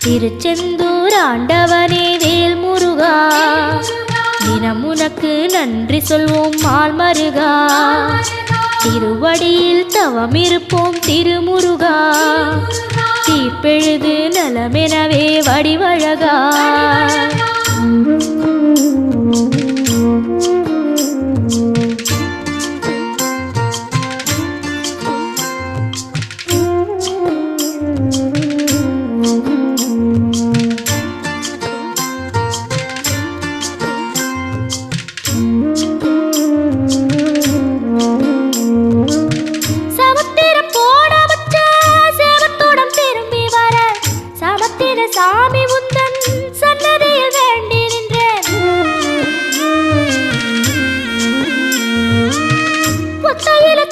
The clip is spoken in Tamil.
திருச்செந்தூர் ஆண்டவனே வேல் முருகா, தினம் உனக்கு நன்றி சொல்வோம் மால் மருகா. திருவடியில் தவம் இருப்போம் திருமுருகா, தீப்பெழுது நலமெனவே வடிவழகா. சாமி உந்தன் சன்னதியில் வேண்டி நின்றேன். ஒத்தையில